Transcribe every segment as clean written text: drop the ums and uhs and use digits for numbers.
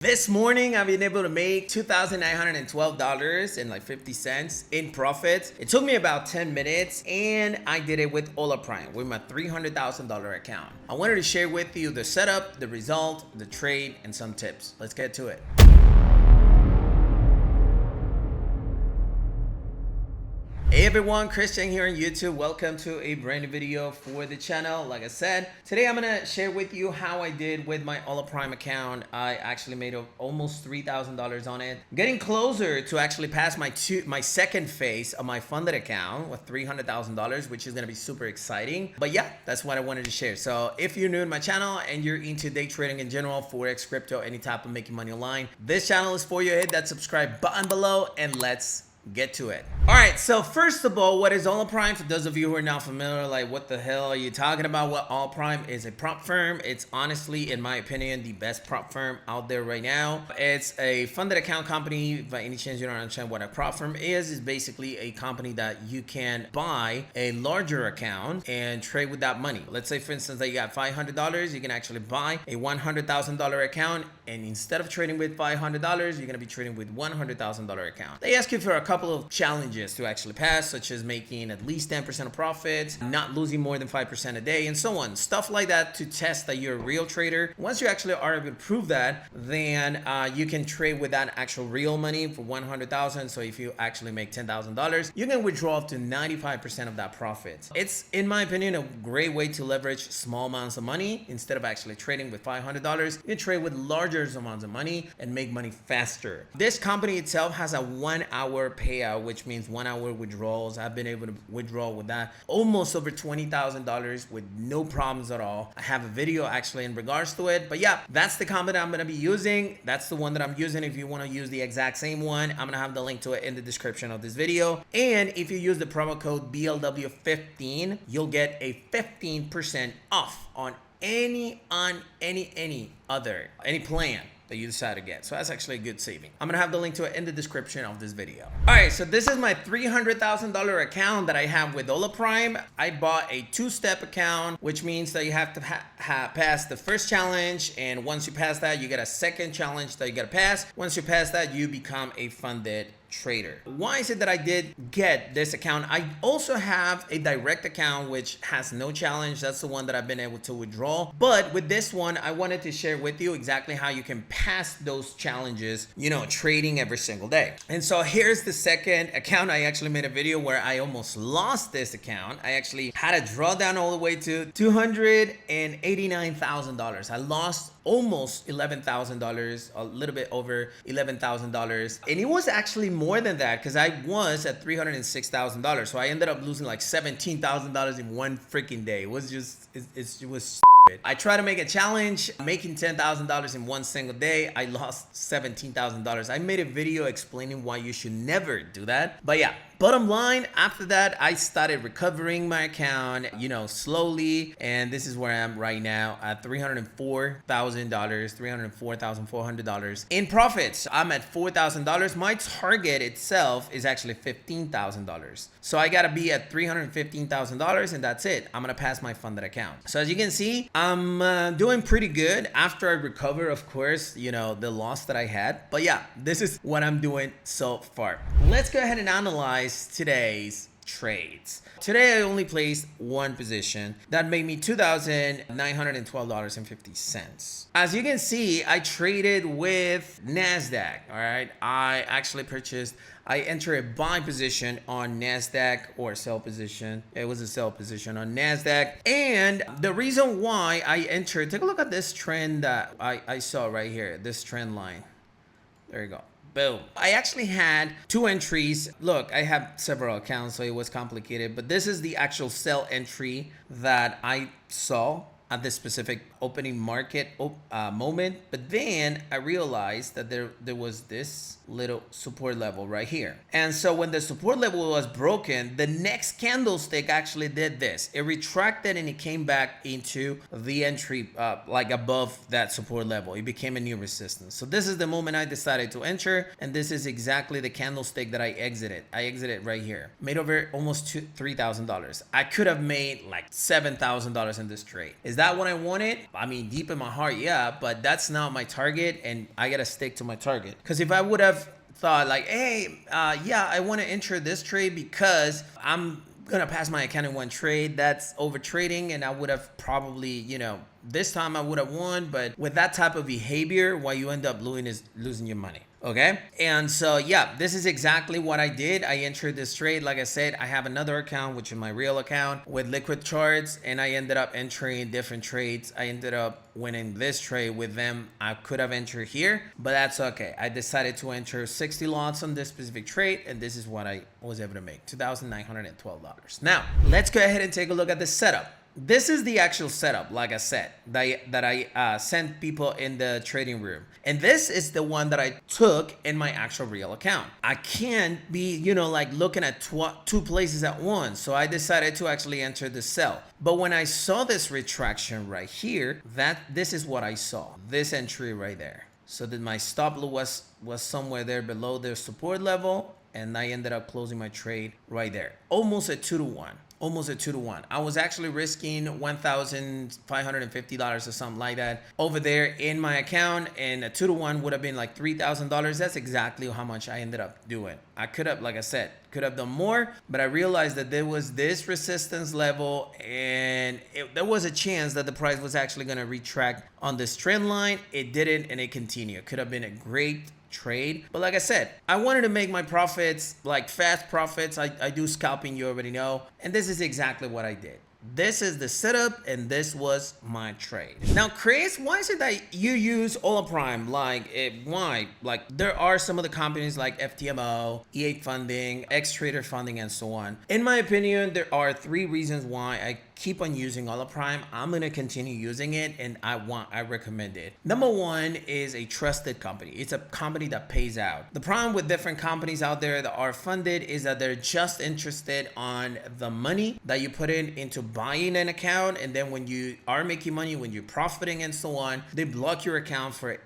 This morning, I've been able to make $2,912 and like 50 cents in profits. It took me about 10 minutes and I did it with Hola Prime with my $300,000 account. I wanted to share with you the setup, the result, the trade, and some tips. Let's get to it. Hey everyone, Christian here on YouTube. Welcome to a brand new video for the channel. Like I said, today I'm gonna share with you how I did with my Hola Prime account. I actually made almost $3,000 on it. Getting closer to actually pass my second phase of my funded account with $300,000, which is gonna be super exciting. But yeah, that's what I wanted to share. So if you're new to my channel and you're into day trading in general, Forex, crypto, any type of making money online, this channel is for you. Hit that subscribe button below and let's get to it. All right, so first of all, what is Hola Prime? For those of you who are not familiar, like what the hell are you talking about? Well, Hola Prime is a prop firm. It's honestly, in my opinion, the best prop firm out there right now. It's a funded account company. By any chance you don't understand what a prop firm is basically a company that you can buy a larger account and trade with that money. Let's say, for instance, that you got $500, you can actually buy a $100,000 account, and instead of trading with $500, you're gonna be trading with $100,000 account. They ask you for a couple of challenges to actually pass, such as making at least 10% of profits, not losing more than 5% a day, and so on. Stuff like that to test that you're a real trader. Once you actually are able to prove that, then you can trade with that actual real money for 100,000. So if you actually make $10,000, you can withdraw up to 95% of that profit. It's, in my opinion, a great way to leverage small amounts of money. Instead of actually trading with $500, you can trade with larger amounts of money and make money faster. This company itself has a 1 hour payout, which means 1 hour withdrawals. I've been able to withdraw with that almost over $20,000 with no problems at all. I have a video actually in regards to it, but yeah, that's the company I'm going to be using. That's the one that I'm using. If you want to use the exact same one, I'm going to have the link to it in the description of this video. And if you use the promo code BLW15, you'll get a 15% off on any plan that you decide to get. So that's actually a good saving. I'm gonna have the link to it in the description of this video. All right, so this is my $300,000 account that I have with Hola Prime. I bought a two-step account, which means that you have to pass the first challenge, and once you pass that, you get a second challenge that you gotta pass. Once you pass that, you become a funded trader. Why is it that I did get this account? I also have a direct account which has no challenge. That's the one that I've been able to withdraw. But with this one, I wanted to share with you exactly how you can pass those challenges, trading every single day. And so here's the second account. I actually made a video where I almost lost this account. I actually had a drawdown all the way to $289,000. I lost almost $11,000, a little bit over $11,000. And it was actually more than that because I was at $306,000. So I ended up losing like $17,000 in one freaking day. It was just, it was I tried to make a challenge, making $10,000 in one single day. I lost $17,000. I made a video explaining why you should never do that. But yeah, bottom line, after that, I started recovering my account, slowly. And this is where I am right now at $304,000, $304,400 in profits. I'm at $4,000. My target itself is actually $15,000. So I got to be at $315,000 and that's it. I'm going to pass my funded account. So as you can see, I'm doing pretty good after I recover, of course, the loss that I had. But yeah, this is what I'm doing so far. Let's go ahead and analyze today's trades. Today I only placed one position that made me $2,912.50. As you can see, I traded with NASDAQ. All right, I entered a buy position on NASDAQ, or sell position. It was a sell position on NASDAQ. And the reason why I entered, take a look at this trend that I saw right here, this trend line. There you go. Boom. I actually had two entries. Look, I have several accounts, so it was complicated, but this is the actual sell entry that I saw at this specific opening market moment. But then I realized that there was this little support level right here. And so when the support level was broken, the next candlestick actually did this. It retracted and it came back into the entry like above that support level. It became a new resistance. So this is the moment I decided to enter, and this is exactly the candlestick that I exited. I exited right here. Made over almost $3,000. I could have made like $7,000 in this trade. Is that what I wanted? I mean, deep in my heart, yeah, but that's not my target, and I gotta stick to my target. Because if I would have thought like, hey, yeah, I want to enter this trade because I'm gonna pass my account in one trade, that's over trading, and I would have probably, this time I would have won. But with that type of behavior, what you end up doing is losing your money. Okay. And so, yeah, this is exactly what I did. I entered this trade. Like I said, I have another account, which is my real account with liquid charts, and I ended up entering different trades. I ended up winning this trade with them. I could have entered here, but that's okay. I decided to enter 60 lots on this specific trade, and this is what I was able to make, $2,912. Now, let's go ahead and take a look at the setup. This is the actual setup, like I said, that I sent people in the trading room. And this is the one that I took in my actual real account. I can't be, like looking at two places at once. So I decided to actually enter the sell. But when I saw this retraction right here, this is what I saw. This entry right there. So that my stop loss was somewhere there below their support level. And I ended up closing my trade right there. Almost a 2-to-1. Almost a 2-to-1. I was actually risking $1,550 or something like that over there in my account, and a 2-to-1 would have been like $3,000. That's exactly how much I ended up doing. I could have, like I said, could have done more, but I realized that there was this resistance level, and there was a chance that the price was actually going to retract on this trend line. It didn't, and it continued. Could have been a great trade, but like I said, I wanted to make my profits like fast profits. I do scalping, you already know, and this is exactly what I did. This is the setup, and this was my trade. Now, Chris, why is it that you use Hola Prime? Why? Like, there are some of the companies like FTMO, E8 Funding, X Trader Funding, and so on. In my opinion, there are 3 reasons why I keep on using Hola Prime. I'm gonna continue using it, and I recommend it. Number 1 is a trusted company. It's a company that pays out. The problem with different companies out there that are funded is that they're just interested on the money that you put into buying an account, and then when you are making money, when you're profiting and so on, they block your account for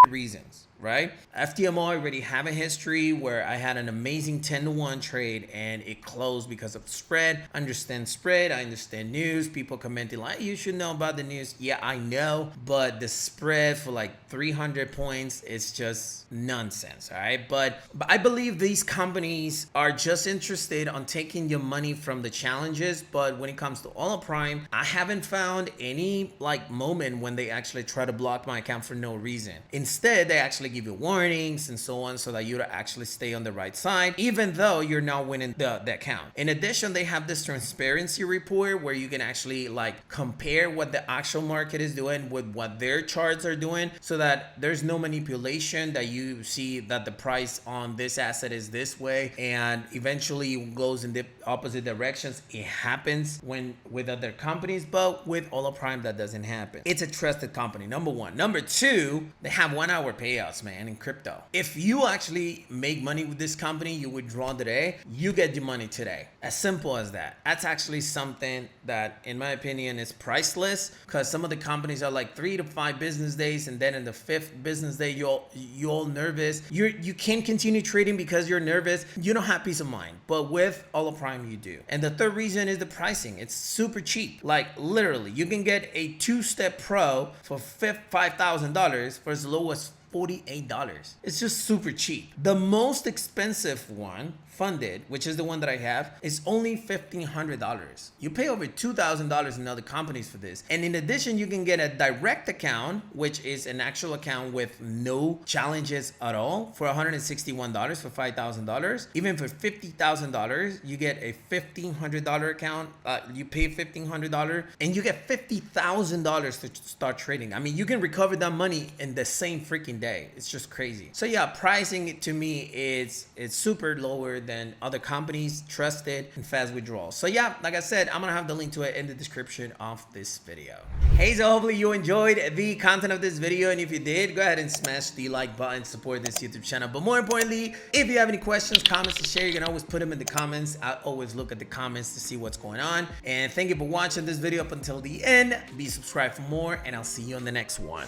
reasons. Right? FTMO already have a history where I had an amazing 10-to-1 trade and it closed because of spread. I understand spread. I understand news. People commenting like, you should know about the news. Yeah, I know, but the spread for like 300 points is just nonsense. All right. But I believe these companies are just interested on taking your money from the challenges. But when it comes to Hola Prime, I haven't found any like moment when they actually try to block my account for no reason. Instead, they actually give you warnings and so on so that you actually stay on the right side, even though you're not winning the account. In addition, they have this transparency report where you can actually like compare what the actual market is doing with what their charts are doing, so that there's no manipulation, that you see that the price on this asset is this way and eventually goes in the opposite directions. It happens with other companies, but with Hola Prime that doesn't happen. It's a trusted company, number 1. Number 2, they have 1-hour payouts, man, in crypto. If you actually make money with this company, you withdraw today, you get your money today. As simple as that. That's actually something that, in my opinion, is priceless, because some of the companies are like 3 to 5 business days, and then in the 5th business day, you're all nervous. You can't continue trading because you're nervous. You don't have peace of mind. But with Hola Prime, you do. And the 3rd reason is the pricing. It's super cheap. Like literally, you can get a 2-step pro for $5,000 for as low as $48. It's just super cheap. The most expensive one funded, which is the one that I have, is only $1,500. You pay over $2,000 in other companies for this. And in addition, you can get a direct account, which is an actual account with no challenges at all, for $161 for $5,000. Even for $50,000, you get a $1,500 account. You pay $1,500 and you get $50,000 to start trading. I mean, you can recover that money in the same freaking day. It's just crazy. So yeah, pricing to me it's super lower than other companies, trusted and fast withdrawals. So yeah, like I said, I'm gonna have the link to it in the description of this video. Hey, so hopefully you enjoyed the content of this video, and if you did, go ahead and smash the like button, support this YouTube channel. But more importantly, if you have any questions, comments to share, you can always put them in the comments. I always look at the comments to see what's going on. And thank you for watching this video up until the end. Be subscribed for more, and I'll see you on the next one.